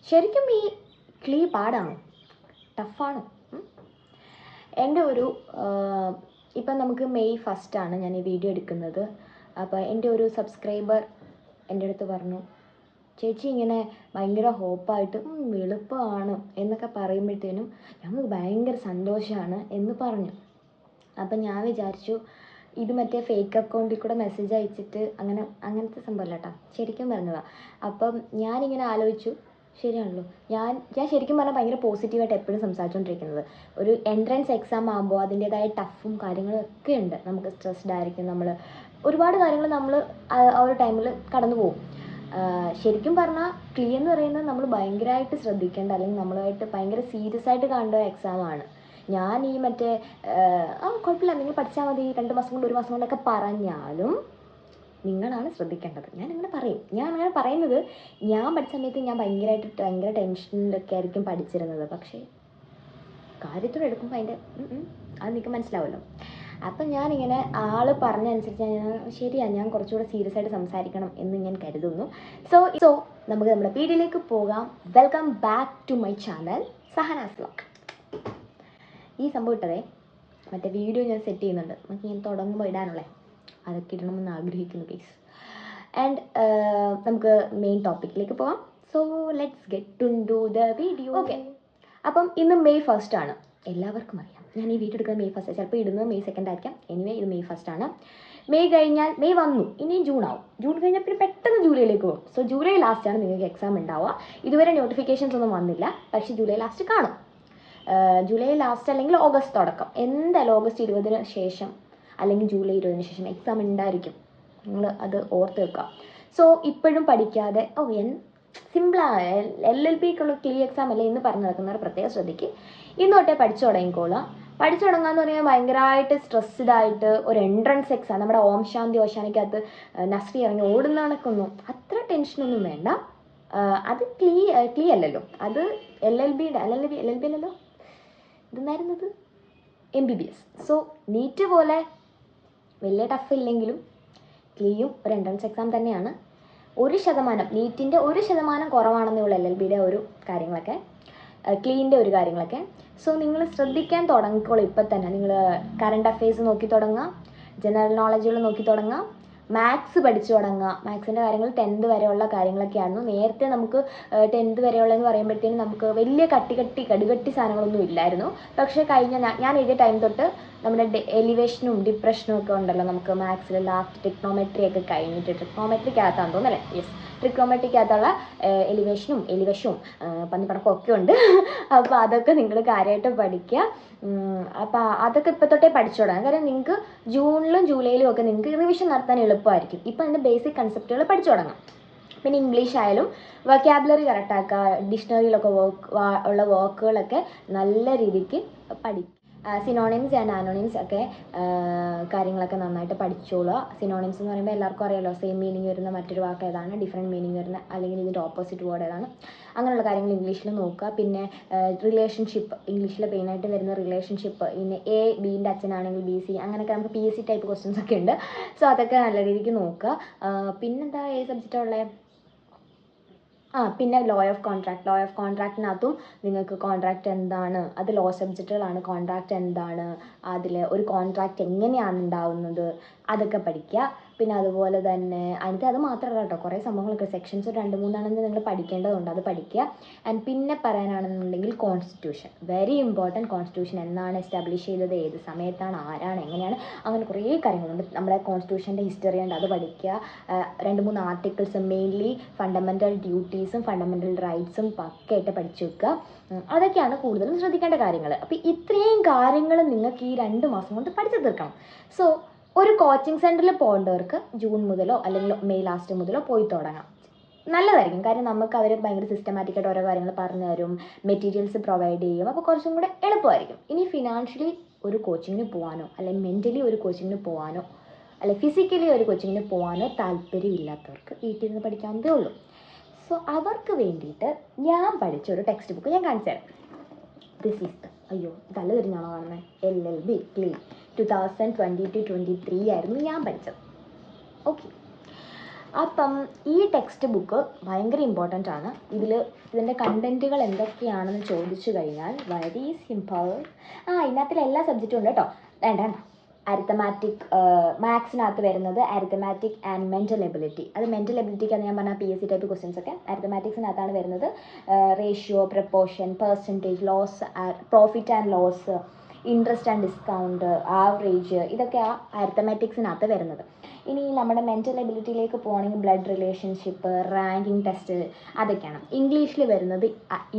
ശരിക്കും ഈ ക്ലീ പാടാണോ, ടഫാണോ? എൻ്റെ ഒരു ഇപ്പം നമുക്ക് മെയ് 1 ഞാൻ ഈ വീഡിയോ എടുക്കുന്നത്. അപ്പോൾ എൻ്റെ ഒരു സബ്സ്ക്രൈബർ എൻ്റെ അടുത്ത് പറഞ്ഞു, ചേച്ചി ഇങ്ങനെ ഭയങ്കര ഹോപ്പായിട്ട് എളുപ്പമാണ് എന്നൊക്കെ പറയുമ്പോഴത്തേനും ഞങ്ങൾക്ക് ഭയങ്കര സന്തോഷമാണ് എന്ന് പറഞ്ഞു. അപ്പം ഞാൻ വിചാരിച്ചു ഇത് മറ്റേ ഫേക്ക് അക്കൗണ്ടിൽ കൂടെ മെസ്സേജ് അയച്ചിട്ട് അങ്ങനത്തെ സംഭവമല്ല കേട്ടോ, ശരിക്കും പറഞ്ഞതാണ്. അപ്പം ഞാനിങ്ങനെ ആലോചിച്ചു, ശരിയാണല്ലോ, ഞാൻ ശരിക്കും പറഞ്ഞാൽ ഭയങ്കര പോസിറ്റീവായിട്ട് എപ്പോഴും സംസാരിച്ചുകൊണ്ടിരിക്കുന്നത്. ഒരു എൻട്രൻസ് എക്സാം ആകുമ്പോൾ അതിൻ്റേതായ ടഫും കാര്യങ്ങളും ഒക്കെ ഉണ്ട്. നമുക്ക് സ്ട്രെസ്ഡ് ആയിരിക്കും, നമ്മൾ ഒരുപാട് കാര്യങ്ങൾ നമ്മൾ ആ ഒരു ടൈമിൽ കടന്നു പോകും. ശരിക്കും പറഞ്ഞാൽ ക്ലീ എന്ന് പറയുന്നത് നമ്മൾ ഭയങ്കരമായിട്ട് ശ്രദ്ധിക്കേണ്ട, അല്ലെങ്കിൽ നമ്മളുമായിട്ട് ഭയങ്കര സീരിയസ് ആയിട്ട് കാണേണ്ട എക്സാമാണ്. ഞാൻ ഈ മറ്റേ കുഴപ്പമില്ല, നിങ്ങൾ പഠിച്ചാൽ മതി, 2 മാസം കൊണ്ട് 1 മാസം കൊണ്ടൊക്കെ പറഞ്ഞാലും നിങ്ങളാണ് ശ്രദ്ധിക്കേണ്ടത്. ഞാൻ അങ്ങനെ പറയുന്നത്, ഞാൻ പഠിച്ച സമയത്ത് ഞാൻ ഭയങ്കര ടെൻഷനിലൊക്കെ ആയിരിക്കും പഠിച്ചിരുന്നത്. പക്ഷേ കാര്യത്തോടെ എടുക്കുമ്പോൾ അതിൻ്റെ അത് നിങ്ങൾക്ക് മനസ്സിലാവുമല്ലോ. അപ്പം ഞാനിങ്ങനെ ആൾ പറഞ്ഞനുസരിച്ച് ശരിയാണ്, ഞാൻ കുറച്ചുകൂടെ സീരിയസ് ആയിട്ട് സംസാരിക്കണം എന്ന് ഞാൻ കരുതുന്നു. സോ നമുക്ക് നമ്മുടെ വീഡിയോയിലേക്ക് പോകാം. Welcome back to my channel Sahanas vlog. ഈ സംഭവം ഇട്ടതേ മറ്റേ വീഡിയോ ഞാൻ സെറ്റ് ചെയ്യുന്നുണ്ട്, നമുക്ക് ഞാൻ തുടങ്ങുമ്പോൾ ഇടാനുള്ളേ, അതൊക്കെ ഇടണമെന്ന് ആഗ്രഹിക്കുന്നു ഗൈസ്. ആൻഡ് നമുക്ക് മെയിൻ ടോപ്പിക്കിലേക്ക് പോകാം. So let's get into the video. Okay, അപ്പം ഇന്ന് മെയ് 1 എല്ലാവർക്കും അറിയാം. ഞാൻ ഈ വീഡിയോ എടുക്കുന്നത് മെയ് 1, ചിലപ്പോൾ ഇടുന്നത് മെയ് 2 ആയിരിക്കാം. എനിവേ ഇത് മെയ് 1. മെയ് കഴിഞ്ഞാൽ മെയ് വന്നു, ഇനിയും ജൂൺ ആവും. ജൂൺ കഴിഞ്ഞാൽ പിന്നെ പെട്ടെന്ന് ജൂലൈയിലേക്ക് പോകും. സോ ജൂലൈ ലാസ്റ്റാണ് നിങ്ങൾക്ക് എക്സാം ഉണ്ടാവുക. ഇതുവരെ നോട്ടിഫിക്കേഷൻസ് ഒന്നും വന്നില്ല, പക്ഷേ ജൂലൈ ലാസ്റ്റ് കാണും. ജൂലൈ ലാസ്റ്റ് അല്ലെങ്കിൽ ഓഗസ്റ്റ് തുടക്കം, എന്തായാലും ഓഗസ്റ്റ് 20 ശേഷം അല്ലെങ്കിൽ ജൂലൈ 20 ശേഷം എക്സാം ഉണ്ടായിരിക്കും. നിങ്ങൾ അത് ഓർത്ത് വെക്കുക. സോ ഇപ്പോഴും പഠിക്കാതെ സിമ്പിളാണ്, LLBക്കുള്ള ക്ലീ എക്സാം അല്ലേ എന്ന് പറഞ്ഞു നടക്കുന്നവർ പ്രത്യേകം ശ്രദ്ധിക്കുക. ഇന്ന് തൊട്ടേ പഠിച്ചു തുടങ്ങിക്കോളാം. പഠിച്ചു തുടങ്ങാന്ന് പറഞ്ഞാൽ ഭയങ്കരമായിട്ട് സ്ട്രെസ്ഡ് ആയിട്ട് ഒരു എൻട്രൻസ് എക്സാം, നമ്മുടെ ഓം ശാന്തി ഓശാനിക്കകത്ത് നസ്രി ഇറങ്ങി ഓടുന്ന കണക്കൊന്നും അത്ര ടെൻഷനൊന്നും വേണ്ട. അത് ക്ലീ അല്ലല്ലോ, അത് LLB അല്ലല്ലോ, ഇതെന്നായിരുന്നത് MBBS. സോ നീറ്റ് പോലെ വലിയ ടഫ് ഇല്ലെങ്കിലും ക്ലീയും ഒരു എൻട്രൻസ് എക്സാം തന്നെയാണ്. 1% നീറ്റിൻ്റെ 1% കുറവാണെന്നേ ഉള്ളൂ LLBയുടെ ഒരു കാര്യങ്ങളൊക്കെ, ക്ലീൻ്റെ ഒരു കാര്യങ്ങളൊക്കെ. സോ നിങ്ങൾ ശ്രദ്ധിക്കാൻ തുടങ്ങിക്കോളൂ ഇപ്പം തന്നെ. നിങ്ങൾ കറണ്ട് അഫെയർസ് നോക്കി തുടങ്ങുക, ജനറൽ നോളജുകൾ നോക്കി തുടങ്ങുക, മാത്സ് പഠിച്ചു തുടങ്ങുക. മാത്സിൻ്റെ കാര്യങ്ങൾ 10th വരെയുള്ള കാര്യങ്ങളൊക്കെ ആയിരുന്നു. നേരത്തെ നമുക്ക് 10th വരെയുള്ളതെന്ന് പറയുമ്പോഴത്തേനും നമുക്ക് വലിയ കടുകട്ടി സാധനങ്ങളൊന്നും ഇല്ലായിരുന്നു. പക്ഷേ ഞാൻ എഴുതിയ ടൈം തൊട്ട് നമ്മുടെ എലിവേഷനും ഡിപ്രഷനും ഒക്കെ ഉണ്ടല്ലോ നമുക്ക് മാത്സിൽ. ലാസ്റ്റ് ട്രിഗ്നോമെട്രി ഒക്കെ കഴിഞ്ഞിട്ട്, ട്രിഗ്നോമെട്രിക്കകത്താന്ന് തോന്നുന്നല്ലേ, യെസ്, ട്രിഗ്നോമെട്രിക്കകത്തുള്ള എലിവേഷവും പന്നിപ്പടക്കവും ഒക്കെ ഉണ്ട്. അപ്പോൾ അതൊക്കെ നിങ്ങൾ കാര്യമായിട്ട് പഠിക്കുക. അപ്പോൾ അതൊക്കെ ഇപ്പോൾ തൊട്ടേ പഠിച്ചു തുടങ്ങാം. കാര്യം നിങ്ങൾക്ക് ജൂണിലും ജൂലൈയിലും ഒക്കെ നിങ്ങൾക്ക് റിവിഷൻ നടത്താൻ എളുപ്പമായിരിക്കും. ഇപ്പോൾ അതിൻ്റെ ബേസിക് കൺസെപ്റ്റുകൾ പഠിച്ചു തുടങ്ങാം. പിന്നെ ഇംഗ്ലീഷ് ആയാലും വൊക്കാബുലറി കറക്റ്റാക്കുക, ഡിക്ഷണറിയിലൊക്കെ ഉള്ള വർക്കുകളൊക്കെ നല്ല രീതിക്ക് പഠിക്കുക. സിനോണിംസ് ആൻഡ് ആനോണിംസ് ഒക്കെ കാര്യങ്ങളൊക്കെ നന്നായിട്ട് പഠിച്ചോളുക. സിനോണിംസ് എന്ന് പറയുമ്പോൾ എല്ലാവർക്കും അറിയാമല്ലോ, സെയിം മീനിങ് വരുന്ന മറ്റൊരു വാക്ക് ഏതാണ്, ഡിഫറെൻറ്റ് മീനിങ് വരുന്ന അല്ലെങ്കിൽ ഇതിൻ്റെ ഓപ്പോസിറ്റ് വേർഡ് ഏതാണ്, അങ്ങനെയുള്ള കാര്യങ്ങൾ ഇംഗ്ലീഷിൽ നോക്കുക. പിന്നെ റിലേഷൻഷിപ്പ്, ഇംഗ്ലീഷിൽ മെയിനായിട്ട് വരുന്ന റിലേഷൻഷിപ്പ്, പിന്നെ ബിൻ്റെ അച്ഛനാണെങ്കിൽ BC, അങ്ങനെയൊക്കെ നമുക്ക് PSC ടൈപ്പ് ക്വസ്റ്റ്യൻസ് ഒക്കെ ഉണ്ട്. സോ അതൊക്കെ നല്ല രീതിക്ക് നോക്കുക. പിന്നെന്താ, ഏത് സബ്ജക്റ്റാണ് ഉള്ളത്? പിന്നെ ലോ ഓഫ് കോൺട്രാക്റ്റിനകത്തും നിങ്ങൾക്ക് കോൺട്രാക്റ്റ് എന്താണ്, അത് ലോ സബ്ജക്റ്റുകളാണ്. കോൺട്രാക്റ്റ് എന്താണ്, അതിൽ ഒരു കോൺട്രാക്റ്റ് എങ്ങനെയാണ് ഉണ്ടാവുന്നത്, അതൊക്കെ പഠിക്കുക. പിന്നെ അതുപോലെ തന്നെ അത് മാത്രമല്ല കേട്ടോ, കുറേ സംഭവങ്ങളൊക്കെ സെക്ഷൻസ് 2-3 നിങ്ങൾ പഠിക്കേണ്ടതുണ്ട്, അത് പഠിക്കുക. ആൻഡ് പിന്നെ പറയാനാണെന്നുണ്ടെങ്കിൽ കോൺസ്റ്റിറ്റ്യൂഷൻ, വെരി ഇമ്പോർട്ടൻറ്റ്. കോൺസ്റ്റിറ്റ്യൂഷൻ എന്നാണ് എസ്റ്റാബ്ലിഷ് ചെയ്തത്, ഏത് സമയത്താണ്, ആരാണ്, എങ്ങനെയാണ്, അങ്ങനെ കുറേ കാര്യങ്ങളുണ്ട്. നമ്മുടെ കോൺസ്റ്റിറ്റ്യൂഷൻ്റെ ഹിസ്റ്ററി ഉണ്ട്, അത് പഠിക്കുക. 2-3 ആർട്ടിക്കിൾസ്, മെയിൻലി ഫണ്ടമെൻ്റൽ ഡ്യൂട്ടീസും ഫണ്ടമെൻ്റൽ റൈറ്റ്സും പക്കയായിട്ട് പഠിച്ചു വെക്കുക. അതൊക്കെയാണ് കൂടുതലും ശ്രദ്ധിക്കേണ്ട കാര്യങ്ങൾ. അപ്പോൾ ഇത്രയും കാര്യങ്ങൾ നിങ്ങൾക്ക് ഈ 2 മാസം കൊണ്ട് പഠിച്ചു തീർക്കണം. സോ ഒരു കോച്ചിങ് സെൻറ്ററിൽ പോകേണ്ടവർക്ക് ജൂൺ മുതലോ അല്ലെങ്കിൽ മെയ് ലാസ്റ്റ് മുതലോ പോയി തുടങ്ങാം, നല്ലതായിരിക്കും. കാര്യം നമുക്ക് അവർ ഭയങ്കര സിസ്റ്റമാറ്റിക്കായിട്ട് ഓരോ കാര്യങ്ങൾ പറഞ്ഞു തരും, മെറ്റീരിയൽസ് പ്രൊവൈഡ് ചെയ്യും. അപ്പോൾ കുറച്ചും കൂടെ എളുപ്പമായിരിക്കും. ഇനി ഫിനാൻഷ്യലി ഒരു കോച്ചിങ്ങിന് പോകാനോ അല്ലെങ്കിൽ മെൻ്റലി ഒരു കോച്ചിങ്ങിന് പോകാനോ അല്ലെങ്കിൽ ഫിസിക്കലി ഒരു കോച്ചിങ്ങിന് പോകാനോ താല്പര്യമില്ലാത്തവർക്ക് വീട്ടിൽ നിന്ന് പഠിക്കാവുന്നതേ ഉള്ളൂ. സോ അവർക്ക് വേണ്ടിയിട്ട് ഞാൻ പഠിച്ച ഒരു ടെക്സ്റ്റ് ബുക്ക് ഞാൻ കാണിച്ചു തരാം. ദിസ് ഈസ് തല തിരിഞ്ഞാണോ കാണുന്നത്? LLB ക്ലീൻ 2022-23 ആയിരുന്നു ഞാൻ പഠിച്ചത്. ഓക്കെ, അപ്പം ഈ ടെക്സ്റ്റ് ബുക്ക് ഭയങ്കര ഇമ്പോർട്ടൻ്റ് ആണ്. ഇതിൻ്റെ കണ്ടൻറ്റുകൾ എന്തൊക്കെയാണെന്ന് ചോദിച്ചു കഴിഞ്ഞാൽ വെരി സിമ്പിൾ. ഇതിനകത്തിൽ എല്ലാ സബ്ജക്റ്റും ഉണ്ട് കേട്ടോ. വേണ്ട അരിത്തമാറ്റിക്, മാത്സിനകത്ത് വരുന്നത് അരിത്തമാറ്റിക് ആൻഡ് മെൻ്റൽ എബിലിറ്റി. അത് മെൻ്റൽ എബിലിറ്റിക്കാണ് ഞാൻ പറഞ്ഞ PSC ടൈപ്പ് ക്വസ്റ്റ്യൻസ് ഒക്കെ. അരിത്തമാറ്റിക്സിനകത്താണ് വരുന്നത് ratio, proportion, percentage, loss, profit and loss, interest and discount, average, ഇതൊക്കെ ആ അരിത്തമാറ്റിക്സിനകത്ത് വരുന്നത്. ഇനി നമ്മുടെ മെൻ്റൽ എബിലിറ്റിയിലേക്ക് പോവുകയാണെങ്കിൽ ബ്ലഡ് റിലേഷൻഷിപ്പ്, റാങ്കിങ് ടെസ്റ്റ്, അതൊക്കെയാണ്. ഇംഗ്ലീഷിൽ വരുന്നത്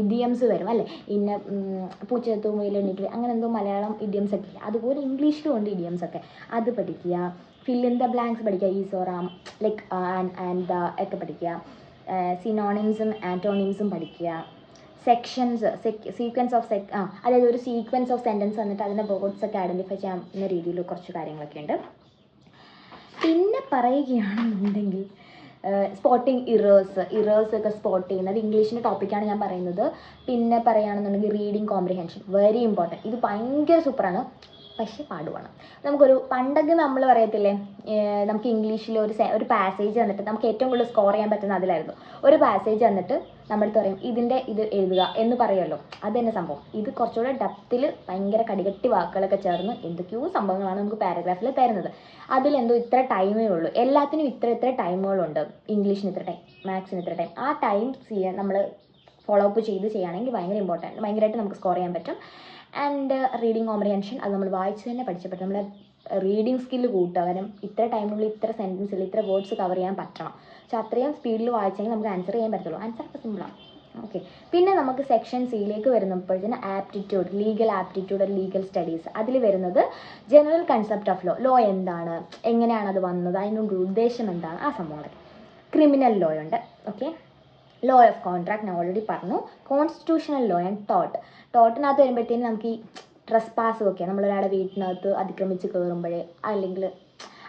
ഇഡിയംസ് വരും അല്ലേ, ഇന്ന പൂച്ചത്തൂമയിൽ എണ്ണീറ്റ് അങ്ങനെ എന്തോ മലയാളം ഇഡിയംസ് ഒക്കെ ഇല്ല, അതുപോലെ ഇംഗ്ലീഷിലും ഉണ്ട് ഇഡിയംസ് ഒക്കെ. അത് പഠിക്കുക. ഫിൽ ഇൻ ദ ബ്ലാങ്ക്സ് പഠിക്കുക. ഈസോറാം, ലൈക്ക് ആൻഡ് ദ ഒക്കെ പഠിക്കുക. സിനോണിംസും ആൻറ്റോണിംസും പഠിക്കുക. സെക്ഷൻസ്, സീക്വൻസ് ഓഫ് അതായത് ഒരു സീക്വൻസ് ഓഫ് സെൻറ്റൻസ് വന്നിട്ട് അതിൻ്റെ വേർഡ്സ് ഒക്കെ ഐഡൻറ്റിഫൈ ചെയ്യാവുന്ന രീതിയിൽ കുറച്ച് കാര്യങ്ങളൊക്കെ ഉണ്ട്. പിന്നെ പറയുകയാണെന്നുണ്ടെങ്കിൽ സ്പോട്ടിങ് ഇറേഴ്സ് ഒക്കെ സ്പോട്ട് ചെയ്യുന്നത് ഇംഗ്ലീഷിൻ്റെ ടോപ്പിക്കാണ് ഞാൻ പറയുന്നത്. പിന്നെ പറയുകയാണെന്നുണ്ടെങ്കിൽ റീഡിങ് കോംപ്രിഹെൻഷൻ വെരി ഇമ്പോർട്ടൻറ്റ്. ഇത് ഭയങ്കര സൂപ്പറാണ്, പക്ഷേ പാടുവാണ്. നമുക്കൊരു പണ്ടൊക്കെ നമ്മൾ പറയത്തില്ലേ, നമുക്ക് ഇംഗ്ലീഷിൽ ഒരു പാസേജ് വന്നിട്ട് നമുക്ക് ഏറ്റവും കൂടുതൽ സ്കോർ ചെയ്യാൻ പറ്റുന്ന അതിലായിരുന്നു. ഒരു പാസേജ് വന്നിട്ട് നമ്മളടുത്ത് പറയും ഇത് എഴുതുക എന്ന് പറയുമല്ലോ, അത് തന്നെ സംഭവം. ഇത് കുറച്ചുകൂടെ ഡെപ്തിൽ ഭയങ്കര കടികട്ടി വാക്കുകളൊക്കെ ചേർന്ന് എന്തൊക്കെയോ സംഭവങ്ങളാണ് നമുക്ക് പാരഗ്രാഫിൽ തരുന്നത്. അതിലെന്തോ ഇത്ര ടൈമേ ഉള്ളൂ, എല്ലാത്തിനും ഇത്ര ടൈമുകളുണ്ട്. ഇംഗ്ലീഷിന് ഇത്ര ടൈം, മാത്സിന് ഇത്ര ടൈം. ആ ടൈം നമ്മൾ ഫോളോ അപ്പ് ചെയ്യുകയാണെങ്കിൽ ഭയങ്കരമായിട്ട് നമുക്ക് സ്കോർ ചെയ്യാൻ പറ്റും. ആൻഡ് റീഡിങ് കോംപ്രിഹെൻഷൻ, അത് നമ്മൾ വായിച്ച് തന്നെ പഠിച്ചപ്പോൾ നമ്മളെ റീഡിങ് സ്കില്ല് കൂട്ടുക. കാരണം ഇത്ര ടൈമിനുള്ളിൽ ഇത്ര സെൻറ്റൻസിൽ ഇത്ര വേർഡ്സ് കവർ ചെയ്യാൻ പറ്റണം. പക്ഷേ അത്രയും സ്പീഡിൽ വായിച്ചെങ്കിൽ നമുക്ക് ആൻസർ ചെയ്യാൻ പറ്റുള്ളൂ. ആൻസർ ഒക്കെ സിമ്പിളാണ്. ഓക്കെ. പിന്നെ നമുക്ക് സെക്ഷൻ സിയിലേക്ക് വരുന്നപ്പോഴത്തേന് aptitude, legal aptitude, legal studies. അതിൽ വരുന്നത് ജനറൽ കൺസെപ്റ്റ് ഓഫ് ലോ എന്താണ്, എങ്ങനെയാണ് അത് വന്നത്, അതിനുള്ള ഉദ്ദേശം എന്താണ്, ആ സംഭവങ്ങളൊക്കെ. ക്രിമിനൽ ലോ ഉണ്ട്. ഓക്കെ. ലോ ഓഫ് കോൺട്രാക്ട് ഞാൻ ഓൾറെഡി പറഞ്ഞു. കോൺസ്റ്റിറ്റ്യൂഷണൽ ലോ ആൻഡ് ടോട്ടിനകത്ത് വരുമ്പോഴത്തേനും നമുക്ക് ഈ ട്രസ്പാസും ഒക്കെ, നമ്മളൊരാളുടെ വീട്ടിനകത്ത് അതിക്രമിച്ച് കയറുമ്പോഴേ അല്ലെങ്കിൽ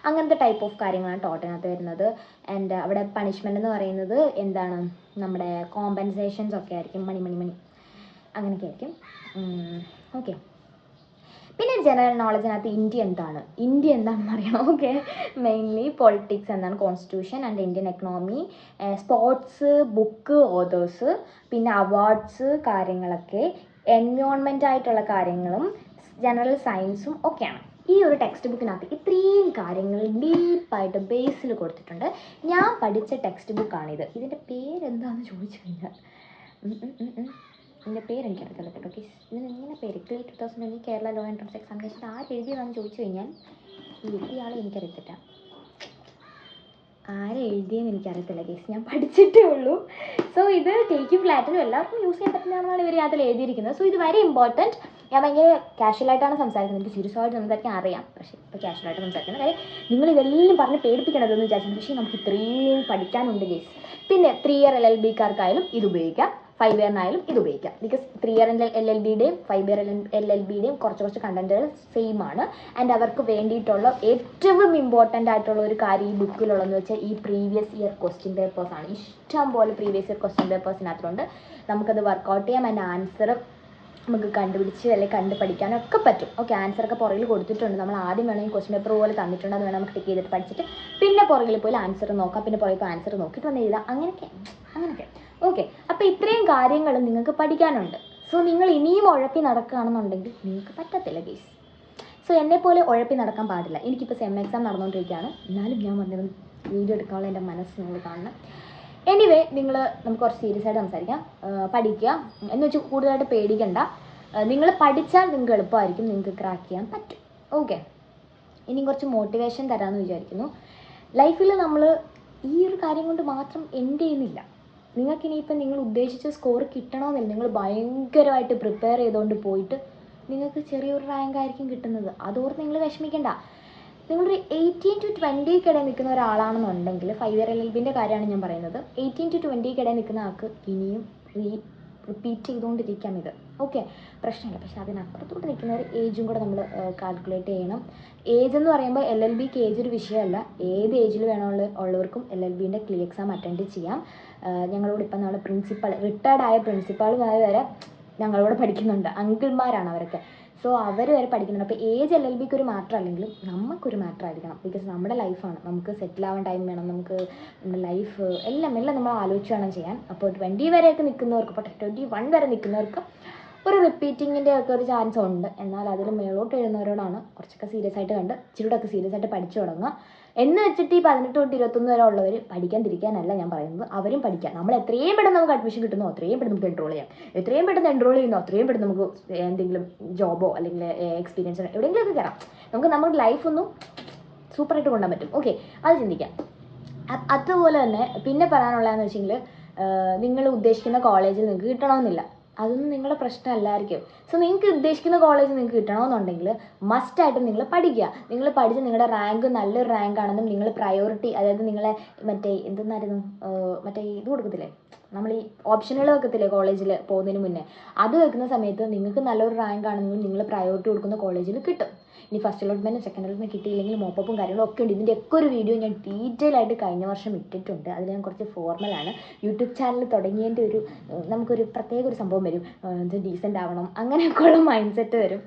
അങ്ങനത്തെ ടൈപ്പ് ഓഫ് കാര്യങ്ങളാണ് ടോട്ടിനകത്ത് വരുന്നത്. ആൻഡ് അവിടെ പണിഷ്മെൻ്റ് എന്ന് പറയുന്നത് എന്താണ്, നമ്മുടെ കോമ്പൻസേഷൻസ് ഒക്കെ ആയിരിക്കും, മണി അങ്ങനെയൊക്കെ ആയിരിക്കും. ഓക്കെ. പിന്നെ ജനറൽ നോളജിനകത്ത് ഇന്ത്യ എന്താണെന്ന് അറിയണം. ഓക്കെ. മെയിൻലി പൊളിറ്റിക്സ് എന്താണ്, constitution and Indian economy, sports, book authors, പിന്നെ അവാർഡ്സ് കാര്യങ്ങളൊക്കെ, എൻവയോൺമെൻ്റ് ആയിട്ടുള്ള കാര്യങ്ങളും ജനറൽ സയൻസും ഒക്കെയാണ്. ഈ ഒരു ടെക്സ്റ്റ് ബുക്കിനകത്ത് ഇത്രയും കാര്യങ്ങൾ ഡീപ്പായിട്ട് ബേസിൽ കൊടുത്തിട്ടുണ്ട്. ഞാൻ പഠിച്ച ടെക്സ്റ്റ് ബുക്കാണിത്. ഇതിൻ്റെ പേരെന്താണെന്ന് ചോദിച്ചു കഴിഞ്ഞാൽ ഇതിൻ്റെ പേരെനിക്കറിയത്തില്ല കേട്ടോ. ഓക്കെ. ഇതിനെങ്ങനെ പേര് 2020 കേരള ലോ എൻട്രൻസ് എക്സാമിനേഷൻ ആരെഴുതിയതാണെന്ന് ചോദിച്ചു കഴിഞ്ഞാൽ ഇയാളെ എനിക്കറിയത്തില്ല, ആരെഴുതിയെന്ന് എനിക്കറിയത്തില്ല കേസ്. ഞാൻ പഠിച്ചിട്ടേ ഉള്ളൂ. സോ ഇത് ടേക്കും ഫ്ലാറ്റിനും എല്ലാവർക്കും യൂസ് ചെയ്യാൻ പറ്റുന്നതാണെന്നാണ് ഇവർ അതിൽ എഴുതിയിരിക്കുന്നത്. സോ ഇത് വെരി ഇമ്പോർട്ടൻറ്റ്. ഞാൻ ഭയങ്കര കാഷ്വലായിട്ടാണ് സംസാരിക്കുന്നത്. എനിക്ക് സീരിയസ് ആയിട്ട് സംസാരിക്കാൻ അറിയാം, പക്ഷേ ഇപ്പോൾ കാഷ്വലായിട്ട് സംസാരിക്കുന്നത് കാര്യം നിങ്ങൾ ഇതെല്ലാം പറഞ്ഞ് പേടിപ്പിക്കണതെന്ന് വിചാരിച്ചു. പക്ഷേ നമുക്ക് ഇത്രയും പഠിക്കാനുണ്ട് കേസ്. പിന്നെ 3 ഇയർ LLB-കാർക്കായാലും ഇത് ഉപയോഗിക്കാം, 5 ഇയറിനായാലും ഇത് ഉപയോഗിക്കാം. ബിക്കോസ് 3 ഇയർ LLB-യുടെയും 5 ഇയർ LLB-യുടെയും കുറച്ച് കണ്ടൻറ്റുകൾ സെയിം ആണ്. ആൻഡ് അവർക്ക് വേണ്ടിയിട്ടുള്ള ഏറ്റവും ഇമ്പോർട്ടൻ്റ് ആയിട്ടുള്ള ഒരു കാര്യം ഈ ബുക്കിലുള്ളതെന്ന് വെച്ചാൽ ഈ പ്രീവിയസ് ഇയർ ക്വസ്റ്റ്യൻ പേപ്പേഴ്സാണ്. ഇഷ്ടം പോലെ പ്രീവിയസ് ഇയർ ക്വസ്റ്റ്യൻ പേപ്പേഴ്സിനകത്തുണ്ട്. നമുക്കത് വർക്കൗട്ട് ചെയ്യാം. അതിൻ്റെ ആൻസർ നമുക്ക് കണ്ടുപിടിച്ച് അല്ലെങ്കിൽ കണ്ട് പഠിക്കാനൊക്കെ പറ്റും. ഓക്കെ. ആൻസറൊക്കെ പുറകിൽ കൊടുത്തിട്ടുണ്ട്. നമ്മൾ ആദ്യം വേണമെങ്കിൽ ക്വസ്റ്റ്യൻ പേപ്പർ പോലെ തന്നിട്ടുണ്ട്, അത് വേണം നമുക്ക് ടിക്ക് ചെയ്തിട്ട് പഠിച്ചിട്ട് പിന്നെ പുറകിൽ പോയി ആൻസർ നോക്കാം, പിന്നെ പുറകിൽ ആൻസർ നോക്കിയിട്ട് വന്ന് എഴുതാം. അങ്ങനെയൊക്കെ. ഓക്കെ. അപ്പോൾ ഇത്രയും കാര്യങ്ങൾ നിങ്ങൾക്ക് പഠിക്കാനുണ്ട്. സോ നിങ്ങൾ ഇനിയും ഉഴപ്പി നടക്കുകയാണെന്നുണ്ടെങ്കിൽ നിങ്ങൾക്ക് പറ്റത്തില്ല കേസ്. സോ എന്നെപ്പോലെ ഉഴപ്പി നടക്കാൻ പാടില്ല. എനിക്കിപ്പോൾ സെം എക്സാം നടന്നുകൊണ്ടിരിക്കുകയാണ്, എന്നാലും ഞാൻ വന്നിരുന്ന് വീഡിയോ എടുക്കാനുള്ള എൻ്റെ മനസ്സ് നിങ്ങൾ കാണണം. എനിവേ നമുക്ക് കുറച്ച് സീരിയസ് ആയിട്ട് സംസാരിക്കാം. പഠിക്കുക എന്ന് വെച്ചാൽ കൂടുതലായിട്ട് പേടിക്കണ്ട. നിങ്ങൾ പഠിച്ചാൽ നിങ്ങൾക്ക് എളുപ്പമായിരിക്കും, നിങ്ങൾക്ക് ക്രാക്ക് ചെയ്യാൻ പറ്റും. ഓക്കെ. ഇനി കുറച്ച് മോട്ടിവേഷൻ തരാമെന്ന് വിചാരിക്കുന്നു. ലൈഫിൽ നമ്മൾ ഈ ഒരു കാര്യം കൊണ്ട് മാത്രം എൻഡ് ചെയ്യുന്നില്ല. നിങ്ങൾക്കിനിയിപ്പം നിങ്ങൾ ഉദ്ദേശിച്ച സ്കോർ കിട്ടണമെന്നില്ല. നിങ്ങൾ ഭയങ്കരമായിട്ട് പ്രിപ്പയർ ചെയ്തുകൊണ്ട് പോയിട്ട് നിങ്ങൾക്ക് ചെറിയൊരു റാങ്ക് ആയിരിക്കും കിട്ടുന്നത്. അതോർത്ത് നിങ്ങൾ വിഷമിക്കണ്ട. നിങ്ങളൊരു 18 to 20 നിൽക്കുന്ന ഒരാളാണെന്നുണ്ടെങ്കിൽ 5 ഇയർ LLB-ൻ്റെ കാര്യമാണ് ഞാൻ പറയുന്നത്. 18 to 20 നിൽക്കുന്ന ആൾക്ക് ഇനിയും റിപ്പീറ്റ് ചെയ്തുകൊണ്ടിരിക്കാം ഇത്. ഓക്കെ. പ്രശ്നമില്ല. പക്ഷേ അതിനപ്പുറത്തോട്ട് നിൽക്കുന്നവർ ഏജും കൂടെ നമ്മൾ കാൽക്കുലേറ്റ് ചെയ്യണം. ഏജ് എന്ന് പറയുമ്പോൾ LLB-ക്ക് ഏജ് ഒരു വിഷയമല്ല. ഏത് ഏജിൽ ഉള്ളവർക്കും LLB-ൻ്റെ ക്ലീ എക്സാം അറ്റൻഡ് ചെയ്യാം. ഞങ്ങളോട് ഇപ്പം നമ്മൾ റിട്ടയർഡ് ആയ പ്രിൻസിപ്പാളുമാർ വരെ ഞങ്ങളോട് പഠിക്കുന്നുണ്ട്. അങ്കിൾമാരാണ് അവരൊക്കെ. സോ അവർ വരെ പഠിക്കുന്നുണ്ട്. അപ്പോൾ ഏജ് LLBക്ക് ഒരു മാറ്റർ അല്ലെങ്കിലും നമുക്കൊരു മാറ്റർ ആയിരിക്കണം. ബിക്കോസ് നമ്മുടെ ലൈഫാണ്, നമുക്ക് സെറ്റിൽ ആവാൻ ടൈം വേണം, നമുക്ക് നമ്മുടെ ലൈഫ് എല്ലാം നമ്മൾ ആലോചിച്ച് വേണം ചെയ്യാൻ. അപ്പോൾ 20 വരെയൊക്കെ നിൽക്കുന്നവർക്ക്, ഇപ്പോൾ 21 വരെ നിൽക്കുന്നവർക്ക് ഒരു റിപ്പീറ്റിങ്ങിൻ്റെ ഒക്കെ ഒരു ചാൻസ് ഉണ്ട്. എന്നാൽ അതിൽ മേളോട്ട് എഴുതുന്നവരോടാണ് കുറച്ചൊക്കെ സീരിയസ് ആയിട്ട് കണ്ട് ഇച്ചിരൂടെയൊക്കെ സീരിയസ് ആയിട്ട് പഠിച്ചു തുടങ്ങുക. എന്ന് വെച്ചിട്ട് ഈ 18 തൊട്ട് 21 വരെ ഉള്ളവർ പഠിക്കാണ്ടിരിക്കാനല്ല ഞാൻ പറയുന്നത്, അവരും പഠിക്കാം. നമ്മൾ എത്രയും പെട്ടെന്ന് നമുക്ക് അഡ്മിഷൻ കിട്ടുന്നോ അത്രയും പെട്ടെന്ന് നമുക്ക് എൻറോൾ ചെയ്യാം. എത്രയും പെട്ടെന്ന് എൻറോൾ ചെയ്യുന്നോ അത്രയും പെട്ടെന്ന് നമുക്ക് എന്തെങ്കിലും ജോബോ അല്ലെങ്കിൽ എക്സ്പീരിയൻസോ എവിടെയെങ്കിലുമൊക്കെ കയറാം. നമുക്ക് നമ്മുടെ ലൈഫൊന്നും സൂപ്പറായിട്ട് കൊണ്ടുപോകാൻ പറ്റും. ഓക്കെ, അത് ചിന്തിക്കാം. അതുപോലെ തന്നെ പിന്നെ പറയാനുള്ളതെന്ന് വെച്ചെങ്കിൽ, നിങ്ങൾ ഉദ്ദേശിക്കുന്ന കോളേജിൽ നിങ്ങൾക്ക് കിട്ടണമെന്നില്ല, അതൊന്നും നിങ്ങളുടെ പ്രശ്നമല്ലായിരിക്കും. സോ നിങ്ങൾക്ക് ഉദ്ദേശിക്കുന്ന കോളേജ് നിങ്ങൾക്ക് കിട്ടണമെന്നുണ്ടെങ്കിൽ മസ്റ്റായിട്ടും നിങ്ങൾ പഠിക്കുക. നിങ്ങൾ പഠിച്ച് നിങ്ങളുടെ റാങ്ക് നല്ലൊരു റാങ്ക് ആണെന്നും നിങ്ങൾ പ്രയോറിറ്റി, അതായത് നിങ്ങളെ മറ്റേ എന്തെന്നായിരുന്നു മറ്റേ ഇത് കൊടുക്കത്തില്ലേ, നമ്മൾ ഈ ഓപ്ഷനുകൾ വെക്കത്തില്ലേ കോളേജിൽ പോകുന്നതിന് മുന്നേ, അത് വെക്കുന്ന സമയത്ത് നിങ്ങൾക്ക് നല്ലൊരു റാങ്ക് ആണെങ്കിലും നിങ്ങൾ പ്രയോറിറ്റി കൊടുക്കുന്ന കോളേജിൽ കിട്ടും. ഇനി ഫസ്റ്റ് അലോട്ട്മെൻറ്റും സെക്കൻഡ് അലോട്ട്മെൻറ്റ് കിട്ടിയില്ലെങ്കിൽ മോപ്പപ്പും കാര്യങ്ങളും ഒക്കെ ഉണ്ട്. ഇതിൻ്റെയൊക്കെ ഒരു വീഡിയോ ഞാൻ ഡീറ്റെയിൽ ആയിട്ട് കഴിഞ്ഞ വർഷം ഇട്ടിട്ടുണ്ട്. അതിൽ ഞാൻ കുറച്ച് ഫോർമലാണ്. യൂട്യൂബ് ചാനൽ തുടങ്ങിയതിൻ്റെ ഒരു നമുക്കൊരു പ്രത്യേക ഒരു സംഭവം വരും, ഇത് ഡീസൻ്റ് ആവണം അങ്ങനെയൊക്കെയുള്ള മൈൻഡ് സെറ്റ് വരും.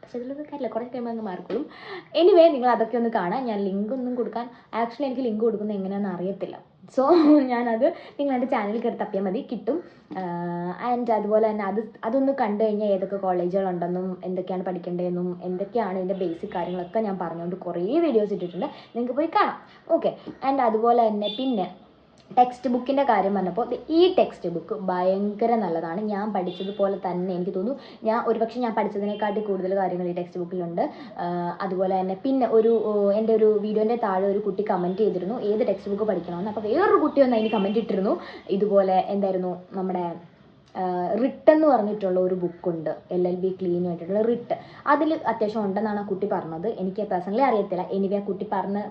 പക്ഷെ അതിലൊന്നും കാര്യമില്ല, കുറച്ച് കഴിയുമ്പോൾ അങ്ങ് മാറിക്കോളും. എനിവേ നിങ്ങൾ അതൊക്കെ ഒന്ന് കാണാം. ഞാൻ ലിങ്ക് ഒന്നും കൊടുക്കാൻ, ആക്ച്വലി എനിക്ക് ലിങ്ക് കൊടുക്കുന്നത് എങ്ങനെയാണെന്ന് അറിയത്തില്ല. സോ ഞാനത് നിങ്ങളുടെ ചാനലിൽ കയറി തപ്പിയാൽ മതി, കിട്ടും. ആൻഡ് അതുപോലെ തന്നെ അതൊന്ന് കണ്ടു കഴിഞ്ഞാൽ ഏതൊക്കെ കോളേജുകളുണ്ടെന്നും എന്തൊക്കെയാണ് പഠിക്കേണ്ടതെന്നും എന്തൊക്കെയാണ് ഇതിൻ്റെ ബേസിക് കാര്യങ്ങളൊക്കെ ഞാൻ പറഞ്ഞുകൊണ്ട് കുറേ വീഡിയോസ് ഇട്ടിട്ടുണ്ട്, നിങ്ങൾക്ക് പോയി കാണാം. ഓക്കെ, ആൻഡ് അതുപോലെ തന്നെ പിന്നെ ടെക്സ്റ്റ് ബുക്കിൻ്റെ കാര്യം പറഞ്ഞപ്പോൾ ഈ ടെക്സ്റ്റ് ബുക്ക് ഭയങ്കര നല്ലതാണ്. ഞാൻ പഠിച്ചതുപോലെ തന്നെ എനിക്ക് തോന്നുന്നു, ഞാൻ പഠിച്ചതിനെക്കാട്ടി കൂടുതൽ കാര്യങ്ങൾ ഈ ടെക്സ്റ്റ് ബുക്കിലുണ്ട്. അതുപോലെ തന്നെ പിന്നെ എൻ്റെ ഒരു വീഡിയോൻ്റെ താഴെ ഒരു കുട്ടി കമൻറ്റ് ചെയ്തിരുന്നു ഏത് ടെക്സ്റ്റ് ബുക്ക് പഠിക്കണമെന്ന്. അപ്പോൾ വേറൊരു കുട്ടി ഒന്ന് അതിന് കമൻറ്റ് ഇട്ടിരുന്നു, ഇതുപോലെ എന്തായിരുന്നു നമ്മുടെ റിട്ട് എന്ന് പറഞ്ഞിട്ടുള്ള ഒരു ബുക്കുണ്ട്, LLB ക്ലീൻ ആയിട്ടുള്ള റിട്ട്. അതിൽ അത്യാവശ്യം ഉണ്ടെന്നാണ് ആ കുട്ടി പറഞ്ഞത്. എനിക്ക് പേഴ്സണലി അറിയത്തില്ല. എനിവേ ആ കുട്ടി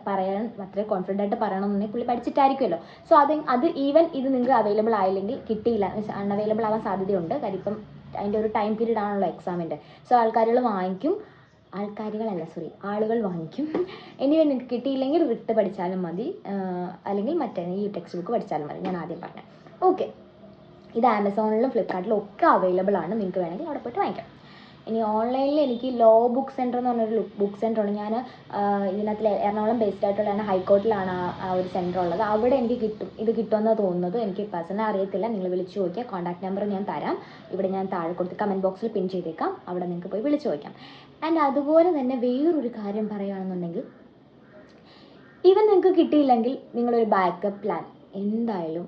പറയാൻ അത്രയും കോൺഫിഡൻ്റ് ആയിട്ട് പറയണമെന്നുണ്ടെങ്കിൽ പുള്ളി പഠിച്ചിട്ടായിരിക്കുമല്ലോ. സോ അത് ഈവൻ ഇത് നിങ്ങൾക്ക് അവൈലബിൾ ആയില്ലെങ്കിൽ, കിട്ടിയില്ല, അൺഅവൈലബിൾ ആവാൻ സാധ്യതയുണ്ട്. കാര്യം ഇപ്പം അതിൻ്റെ ഒരു ടൈം പീരീഡ് ആണല്ലോ എക്സാമിൻ്റെ. സോ ആളുകൾ വാങ്ങിക്കും. എനിവേ നിങ്ങൾക്ക് കിട്ടിയില്ലെങ്കിൽ റിട്ട് പഠിച്ചാലും മതി, അല്ലെങ്കിൽ മറ്റേ ഈ ടെക്സ്റ്റ് ബുക്ക് പഠിച്ചാലും മതി, ഞാൻ ആദ്യം പറഞ്ഞത്. ഓക്കെ, ഇത് ആമസോണിലും ഫ്ലിപ്കാർട്ടിലും ഒക്കെ അവൈലബിൾ ആണ്. നിങ്ങൾക്ക് വേണമെങ്കിൽ അവിടെ പോയിട്ട് വാങ്ങിക്കാം. ഇനി ഓൺലൈനിൽ എനിക്ക് ലോ ബുക്ക് സെൻറ്റർ എന്ന് പറഞ്ഞൊരു ബുക്ക് സെൻറ്റർ ഉണ്ട്. ഞാൻ ഇതിനകത്ത് എറണാകുളം ബേസ്ഡ് ആയിട്ടുള്ളതാണ്, ഹൈക്കോർട്ടിലാണ് ആ ഒരു സെൻറ്റർ ഉള്ളത്. അവിടെ എനിക്ക് ഇത് കിട്ടുമെന്നാണ് തോന്നുന്നത്. എനിക്ക് പേഴ്സണലി അറിയത്തില്ല. നിങ്ങൾ വിളിച്ച് ചോദിക്കുക. കോൺടാക്ട് നമ്പർ ഞാൻ തരാം, ഇവിടെ ഞാൻ താഴെ കൊടുത്ത് കമൻറ്റ് ബോക്സിൽ പിൻ ചെയ്തേക്കാം. അവിടെ നിങ്ങൾക്ക് പോയി വിളിച്ച് ചോദിക്കാം. ആൻഡ് അതുപോലെ തന്നെ വേറൊരു കാര്യം പറയുകയാണെന്നുണ്ടെങ്കിൽ, ഈവൻ നിങ്ങൾക്ക് കിട്ടിയില്ലെങ്കിൽ നിങ്ങളൊരു ബാക്കപ്പ് പ്ലാൻ എന്തായാലും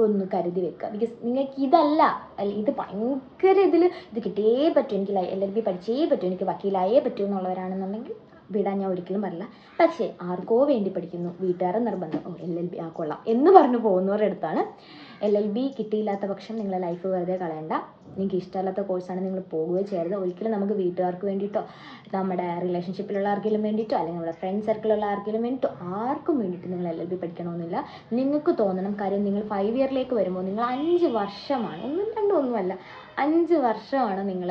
ഒന്ന് കരുതി വെക്കുക. ബിക്കോസ് നിങ്ങൾക്ക് ഇത് ഭയങ്കര ഇത് കിട്ടിയേ പറ്റും, എനിക്ക് LLB പഠിച്ചേ പറ്റും, എനിക്ക് വക്കീലായേ പറ്റൂ എന്നുള്ളവരാണെന്നുണ്ടെങ്കിൽ വിടാൻ ഞാൻ ഒരിക്കലും പറയില്ല. പക്ഷേ ആർക്കോ വേണ്ടി പഠിക്കുന്നു, വീട്ടുകാരെ നിർബന്ധം LLB കൊള്ളാം എന്ന് പറഞ്ഞു പോകുന്നവരുടെ അടുത്താണ്. LLB കിട്ടിയില്ലാത്ത പക്ഷം നിങ്ങളെ ലൈഫ് വെറുതെ കളയണ്ട. നിങ്ങൾക്ക് ഇഷ്ടമല്ലാത്ത കോഴ്സാണ് നിങ്ങൾ പോകുകയോ ചെയ്യരുത്. ഒരിക്കലും നമുക്ക് വീട്ടുകാർക്ക് വേണ്ടിയിട്ടോ നമ്മുടെ റിലേഷൻഷിപ്പിലുള്ള ആർക്കെങ്കിലും വേണ്ടിയിട്ടോ അല്ലെങ്കിൽ നമ്മുടെ ഫ്രണ്ട് സർക്കിളുള്ള ആർക്കെങ്കിലും വേണ്ടിയിട്ടോ ആർക്കും വേണ്ടിയിട്ട് നിങ്ങൾ LLB പഠിക്കണമെന്നില്ല. നിങ്ങൾക്ക് തോന്നണം. കാര്യം നിങ്ങൾ 5 ഇയറിലേക്ക് വരുമ്പോൾ നിങ്ങൾ 5 വർഷമാണ്, 1-2 5 വർഷമാണ് നിങ്ങൾ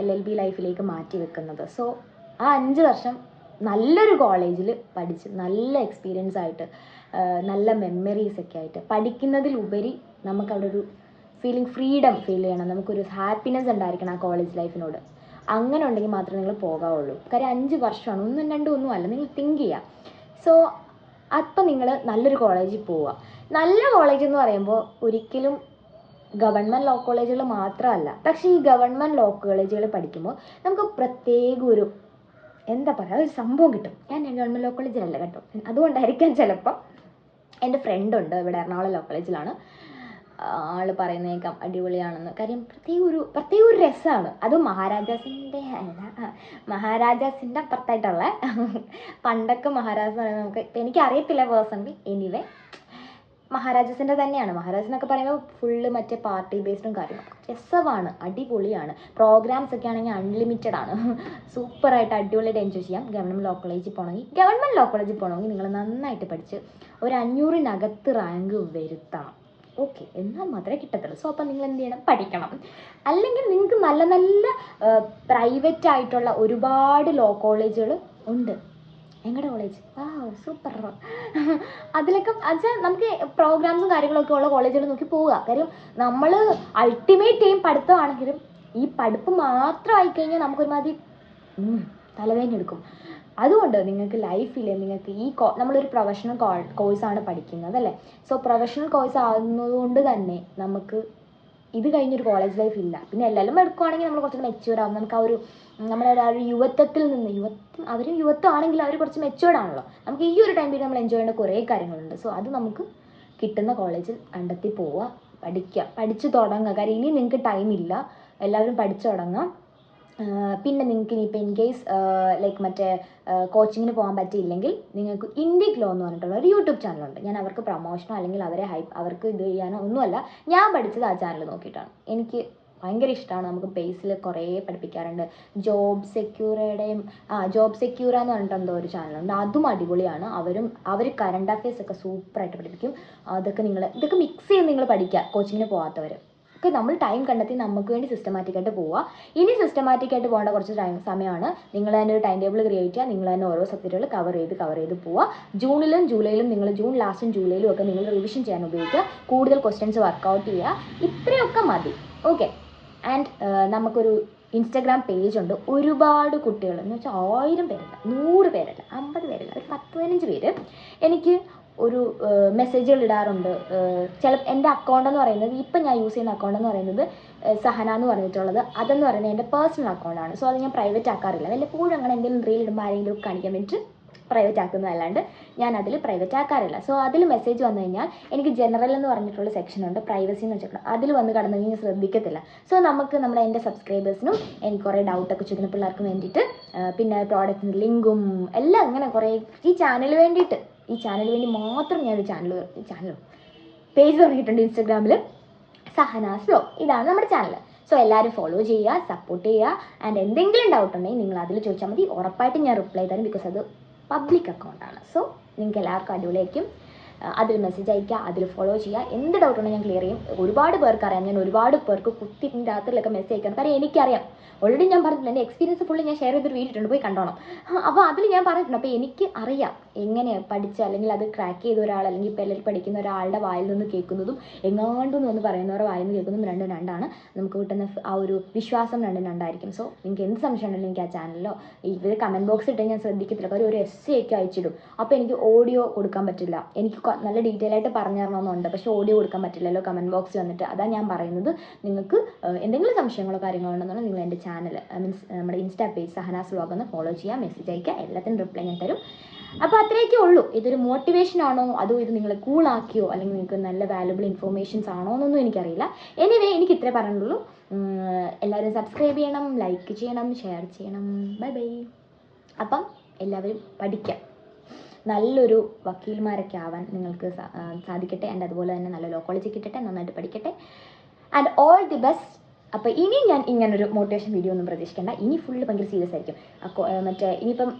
LLB ലൈഫിലേക്ക് മാറ്റി വെക്കുന്നത്. സോ ആ 5 വർഷം നല്ലൊരു കോളേജിൽ പഠിച്ച് നല്ല എക്സ്പീരിയൻസ് ആയിട്ട് നല്ല മെമ്മറീസൊക്കെ ആയിട്ട് പഠിക്കുന്നതിലുപരി നമുക്കവിടെ ഒരു ഫ്രീഡം ഫീൽ ചെയ്യണം, നമുക്കൊരു ഹാപ്പിനെസ് ഉണ്ടായിരിക്കണം ആ കോളേജ് ലൈഫിനോട്. അങ്ങനെ ഉണ്ടെങ്കിൽ മാത്രമേ നിങ്ങൾ പോകാവുള്ളൂ. കാര്യം 5 വർഷമാണ്, 1-2 നിങ്ങൾ തിങ്ക് ചെയ്യുക. സോ അപ്പം നിങ്ങൾ നല്ലൊരു കോളേജിൽ പോവുക. നല്ല കോളേജ് എന്ന് പറയുമ്പോൾ ഒരിക്കലും ഗവൺമെൻറ് ലോ കോളേജുകൾ മാത്രമല്ല. പക്ഷേ ഈ ഗവൺമെൻറ് ലോ കോളേജുകൾ പഠിക്കുമ്പോൾ നമുക്ക് പ്രത്യേക ഒരു ഒരു സംഭവം കിട്ടും. ഞാൻ ഗവൺമെൻറ് ലോ കോളേജിലല്ല കേട്ടോ, അതുകൊണ്ടായിരിക്കാം ചിലപ്പോൾ. എൻ്റെ ഫ്രണ്ടുണ്ട് ഇവിടെ എറണാകുളം ലോ കോളേജിലാണ്. ആൾ പറയുന്നേക്കാം അടിപൊളിയാണെന്ന്. കാര്യം പ്രത്യേക ഒരു രസമാണ്. അതും മഹാരാജാസിൻ്റെ അപ്പുറത്തായിട്ടുള്ള പണ്ടൊക്കെ മഹാരാജാസ് പറയുന്നത് നമുക്ക് എനിക്കറിയത്തില്ല പേഴ്സണലി. എനിവേ മഹാരാജാസിൻ്റെ തന്നെയാണ്. മഹാരാജ് എന്നൊക്കെ പറയുമ്പോൾ ഫുള്ള് മറ്റേ പാർട്ടി ബേസ്ഡും കാര്യങ്ങളും രസമാണ്, അടിപൊളിയാണ്. പ്രോഗ്രാംസ് ഒക്കെ ആണെങ്കിൽ അൺലിമിറ്റഡ് ആണ്. സൂപ്പറായിട്ട് അടിപൊളിയായിട്ട് എൻജോയ് ചെയ്യാം. ഗവൺമെൻറ് ലോ കോളേജിൽ പോകണമെങ്കിൽ നിങ്ങൾ നന്നായിട്ട് പഠിച്ച് ഒരു 500-നകത്ത് റാങ്ക് വരുത്തണം. ഓക്കെ, എന്നാൽ മാത്രമേ കിട്ടത്തുള്ളൂ. സോ അപ്പം നിങ്ങൾ എന്ത് ചെയ്യണം? പഠിക്കണം. അല്ലെങ്കിൽ നിങ്ങൾക്ക് നല്ല നല്ല പ്രൈവറ്റ് ആയിട്ടുള്ള ഒരുപാട് ലോ കോളേജുകൾ ഉണ്ട്. ഞങ്ങളുടെ കോളേജ് സൂപ്പർ. അതിലൊക്കെ നമുക്ക് പ്രോഗ്രാംസും കാര്യങ്ങളൊക്കെ ഉള്ള കോളേജുകൾ നോക്കി പോവുക. കാര്യം നമ്മൾ അൾട്ടിമേറ്റ് എയിം പഠിത്തമാണെങ്കിലും ഈ പഠിപ്പ് മാത്രം ആയിക്കഴിഞ്ഞാൽ നമുക്കൊരുമാതിരി തലവേദന എടുക്കും. അതുകൊണ്ട് നിങ്ങൾക്ക് ലൈഫിൽ നിങ്ങൾക്ക് നമ്മളൊരു പ്രൊഫഷണൽ കോഴ്സാണ് പഠിക്കുന്നത് അല്ലേ. സോ പ്രൊഫഷണൽ കോഴ്സ് ആകുന്നതുകൊണ്ട് തന്നെ നമുക്ക് ഇത് കഴിഞ്ഞൊരു കോളേജ് ലൈഫ് ഇല്ല. പിന്നെ എല്ലാവരും എടുക്കുവാണെങ്കിൽ നമ്മൾ കുറച്ച് മെച്യൂർഡ് ആവും. നമുക്ക് ആ ഒരു നമ്മുടെ ആ ഒരു യുവത്വത്തിൽ നിന്ന് അവരും യുവത്വമാണെങ്കിൽ അവർ കുറച്ച് മെച്യൂർഡ് ആണല്ലോ. നമുക്ക് ഈ ഒരു ടൈം പീരീഡ് നമ്മൾ എൻജോയ് ചെയ്യേണ്ട കുറേ കാര്യങ്ങളുണ്ട്. സോ അത് നമുക്ക് കിട്ടുന്ന കോളേജിൽ കണ്ടെത്തി പോവുക, പഠിക്കുക, പഠിച്ചു തുടങ്ങുക. കാര്യം ഇനി നിങ്ങൾക്ക് ടൈമില്ല, എല്ലാവരും പഠിച്ചു തുടങ്ങാം. പിന്നെ നിങ്ങൾക്ക് ഇനിയിപ്പോൾ ഇൻ കേസ് ലൈക്ക് മറ്റേ കോച്ചിങ്ങിന് പോകാൻ പറ്റിയില്ലെങ്കിൽ നിങ്ങൾക്ക് ഇന്ത്യ ഗ്ലോ എന്ന് പറഞ്ഞിട്ടുള്ള ഒരു യൂട്യൂബ് ചാനലുണ്ട്. ഞാൻ അവർക്ക് പ്രൊമോഷനോ അല്ലെങ്കിൽ അവർക്ക് ഇത് ചെയ്യാനോ ഒന്നുമല്ല, ഞാൻ പഠിച്ചത് ആ ചാനൽ നോക്കിയിട്ടാണ്. എനിക്ക് ഭയങ്കര ഇഷ്ടമാണ്. നമുക്ക് ബേസിൽ കുറേ പഠിപ്പിക്കാറുണ്ട്. ജോബ് സെക്യൂറ എന്ന് പറഞ്ഞിട്ട് എന്തോ ഒരു ചാനലുണ്ട്, അതും അടിപൊളിയാണ്. അവർ കറണ്ട് അഫയേഴ്സ് ഒക്കെ സൂപ്പറായിട്ട് പഠിപ്പിക്കും. ഇതൊക്കെ മിക്സ് ചെയ്ത് നിങ്ങൾ പഠിക്കുക, കോച്ചിങ്ങിന് പോകാത്തവർ ഒക്കെ. നമ്മൾ ടൈം കണ്ടെത്തി നമുക്ക് വേണ്ടി സിസ്റ്റമാറ്റിക്കായിട്ട് പോവുക. ഇനി സിസ്റ്റമാറ്റിക്കായിട്ട് പോകേണ്ട കുറച്ച് സമയമാണ്. നിങ്ങൾ തന്നെ ഒരു ടൈം ടേബിൾ ക്രിയേറ്റ് ചെയ്യുക, നിങ്ങൾ തന്നെ ഓരോ സബ്ജക്റ്റുകൾ കവർ ചെയ്ത് പോവുക. ജൂണിലും ജൂലൈയിലും ജൂൺ ലാസ്റ്റും ജൂലൈയിലും ഒക്കെ നിങ്ങൾ റിവിഷൻ ചെയ്യാൻ ഉപയോഗിക്കുക. കൂടുതൽ ക്വസ്റ്റ്യൻസ് വർക്കൗട്ട് ചെയ്യുക. ഇത്രയൊക്കെ മതി. ഓക്കെ. ആൻഡ് നമുക്കൊരു ഇൻസ്റ്റാഗ്രാം പേജ് ഉണ്ട്. ഒരുപാട് കുട്ടികൾ എന്ന് വെച്ചാൽ 1000 പേരല്ല, 100 പേരല്ല, 50 പേരല്ല, ഒരു 10-15 പേര് എനിക്ക് ഒരു മെസ്സേജുകൾ ഇടാറുണ്ട്. എൻ്റെ അക്കൗണ്ട് എന്ന് പറയുന്നത്, ഇപ്പം ഞാൻ യൂസ് ചെയ്യുന്ന അക്കൗണ്ട് എന്ന് പറയുന്നത് സഹന എന്ന് പറഞ്ഞിട്ടുള്ളത്. അതെന്ന് പറയുന്നത് എൻ്റെ പേഴ്സണൽ അക്കൗണ്ടാണ്. സോ അത് ഞാൻ പ്രൈവറ്റ് ആക്കാറില്ല. വല്ലപ്പോഴും അങ്ങനെ എന്തെങ്കിലും റീൽ ഇടുമ്പോൾ ആരെങ്കിലും കാണിക്കാൻ വേണ്ടിയിട്ട് പ്രൈവറ്റ് ആക്കുന്നതല്ലാണ്ട് ഞാൻ അതിൽ പ്രൈവറ്റ് ആക്കാറില്ല. സോ അതിൽ മെസ്സേജ് വന്നു കഴിഞ്ഞാൽ എനിക്ക് ജനറൽ എന്ന് പറഞ്ഞിട്ടുള്ള സെക്ഷനുണ്ട്, പ്രൈവസി എന്ന് വെച്ചിട്ടുണ്ട്. അതിൽ വന്ന് കടന്നു കഴിഞ്ഞാൽ ശ്രദ്ധിക്കത്തില്ല. സോ നമുക്ക് എൻ്റെ സബ്സ്ക്രൈബേഴ്സിനും എനിക്ക് കുറേ ഡൗട്ടൊക്കെ ചോദിക്കുന്ന പിള്ളേർക്ക് വേണ്ടിയിട്ട്, പിന്നെ പ്രോഡക്റ്റിൻ്റെ ലിങ്കും എല്ലാം അങ്ങനെ കുറേ ഈ ചാനലിന് വേണ്ടി മാത്രം ഞാനൊരു ചാനൽ പേജ് തുടങ്ങിയിട്ടുണ്ട് ഇൻസ്റ്റാഗ്രാമിൽ, സഹനാസ് വ്ലോഗ്. ഇതാണ് നമ്മുടെ ചാനൽ. സോ എല്ലാവരും ഫോളോ ചെയ്യുക, സപ്പോർട്ട് ചെയ്യുക. ആൻഡ് എന്തെങ്കിലും ഡൗട്ട് ഉണ്ടെങ്കിൽ നിങ്ങൾ അതിൽ ചോദിച്ചാൽ മതി. ഉറപ്പായിട്ടും ഞാൻ റിപ്ലൈ തരും. ബിക്കോസ് അത് പബ്ലിക് അക്കൗണ്ടാണ്. സോ നിങ്ങൾക്ക് എല്ലാവർക്കും അടിപൊളിയായിരിക്കും. അതിൽ മെസ്സേജ് അയയ്ക്കുക, അതിൽ ഫോളോ ചെയ്യുക. എന്ത് ഡൗട്ട് ഉണ്ടെങ്കിൽ ഞാൻ ക്ലിയർ ചെയ്യും. ഒരുപാട് പേർക്ക് അറിയാം, ഞാൻ ഒരുപാട് പേർക്ക് രാത്രിയിലൊക്കെ മെസ്സേജ് അയക്കണം. കാര്യം എനിക്കറിയാം. ഓൾറെഡി ഞാൻ പറഞ്ഞിട്ടില്ല, എൻ്റെ എക്സ്പീരിയൻസ് ഫുള്ള് ഞാൻ ഷെയർ ചെയ്തൊരു വീഡിയോ പോയി കണ്ടോണം. അപ്പോൾ അതിൽ ഞാൻ പറഞ്ഞിട്ടുണ്ട്. അപ്പോൾ എനിക്ക് അറിയാം എങ്ങനെ പഠിച്ച അല്ലെങ്കിൽ അത് ക്രാക്ക് ചെയ്ത ഒരാൾ, അല്ലെങ്കിൽ ഇപ്പോൾ എല്ലാവരും പഠിക്കുന്ന ഒരാളുടെ വായിൽ നിന്ന് കേൾക്കുന്നതും എങ്ങാണ്ടെന്ന് വന്ന് പറയുന്നവരുടെ വായിൽ നിന്ന് കേൾക്കുന്നതും രണ്ടാണ്. നമുക്ക് കിട്ടുന്ന ആ ഒരു വിശ്വാസം രണ്ടായിരിക്കും. സോ നിങ്ങൾക്ക് എന്ത് സംശയം ഉണ്ടെങ്കിലും എനിക്ക് ആ ചാനലിലോ ഇവർ കമൻറ്റ് ബോക്സ് ഇട്ട് ഞാൻ ശ്രദ്ധിക്കത്തില്ല. കാര്യം ഒരു എസ്സേ ഒക്കെ അയച്ചിടും. അപ്പോൾ എനിക്ക് ഓഡിയോ കൊടുക്കാൻ പറ്റില്ല. എനിക്ക് നല്ല ഡീറ്റെയിൽ ആയിട്ട് പറഞ്ഞു തരണമെന്നുണ്ട്, പക്ഷേ ഓഡിയോ കൊടുക്കാൻ പറ്റില്ലല്ലോ കമൻറ്റ് ബോക്സിൽ വന്നിട്ട്. അതാണ് ഞാൻ പറയുന്നത്. നിങ്ങൾക്ക് എന്തെങ്കിലും സംശയങ്ങളോ കാര്യങ്ങളോ ഉണ്ടെന്നുണ്ടെങ്കിൽ നിങ്ങൾ എൻ്റെ ചാനൽ നമ്മുടെ ഇൻസ്റ്റാ പേജ് സഹനാസ് വ്ലോഗ് ഒന്ന് ഫോളോ ചെയ്യുക, മെസ്സേജ് അയക്കുക. എല്ലാത്തിനും റിപ്ലൈ ഞാൻ തരും. അപ്പോൾ അത്രയൊക്കെ ഉള്ളൂ. ഇതൊരു മോട്ടിവേഷൻ ആണോ അതോ ഇത് നിങ്ങളെ കൂളാക്കിയോ അല്ലെങ്കിൽ നിങ്ങൾക്ക് നല്ല വാല്യുബിൾ ഇൻഫോർമേഷൻസ് ആണോ എന്നൊന്നും എനിക്കറിയില്ല. എനിവേ എനിക്ക് ഇത്രേ പറയാനുള്ളൂ. എല്ലാവരും സബ്സ്ക്രൈബ് ചെയ്യണം, ലൈക്ക് ചെയ്യണം, ഷെയർ ചെയ്യണം. ബൈ. അപ്പം എല്ലാവരും പഠിക്കാം. നല്ലൊരു വക്കീൽമാരൊക്കെ ആവാൻ നിങ്ങൾക്ക് സാധിക്കട്ടെ. ആൻഡ് അതുപോലെ തന്നെ നല്ല ലോ കോളേജ് കിട്ടട്ടെ, നന്നായിട്ട് പഠിക്കട്ടെ. And all the best. അപ്പോൾ ഇനി ഞാൻ ഇങ്ങനൊരു മോട്ടിവേഷൻ വീഡിയോ ഒന്നും പ്രതീക്ഷിക്കേണ്ട. ഇനി ഫുള്ള് ഭയങ്കര സീരിയസ് ആയിരിക്കും. ഇനിയിപ്പം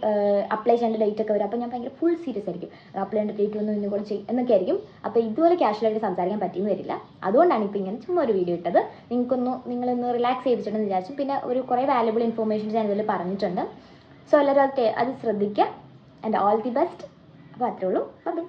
അപ്ലൈ ചെയ്യേണ്ട ഡേറ്റ് ഒക്കെ വരും. അപ്പോൾ ഞാൻ ഭയങ്കര ഫുൾ സീരിയസ് ആയിരിക്കും. അപ്ലൈ ചെയ്യേണ്ട ഡേറ്റ് ഒന്നും ഇന്നും കൂടെ എന്നൊക്കെ ആയിരിക്കും. അപ്പോൾ ഇതുപോലെ കാഷ്വലായിട്ട് സംസാരിക്കാൻ പറ്റിയെന്ന് വരില്ല. അതുകൊണ്ടാണ് ഇപ്പോൾ ഇങ്ങനെ ചുമ്മാ ഒരു വീഡിയോ ഇട്ടത്. നിങ്ങളൊന്ന് റിലാക്സ് ചെയ്തിട്ടുണ്ടെന്ന് വിചാരിച്ചു. പിന്നെ കുറേ വാല്യുബിൾ ഇൻഫോർമേഷൻസ് ഞാൻ ഇതിൽ പറഞ്ഞിട്ടുണ്ട്. സോ എല്ലാവരും അത് ശ്രദ്ധിക്കുക. And all the best. അപ്പോൾ അത്രേ ഉള്ളൂ. ബൈ.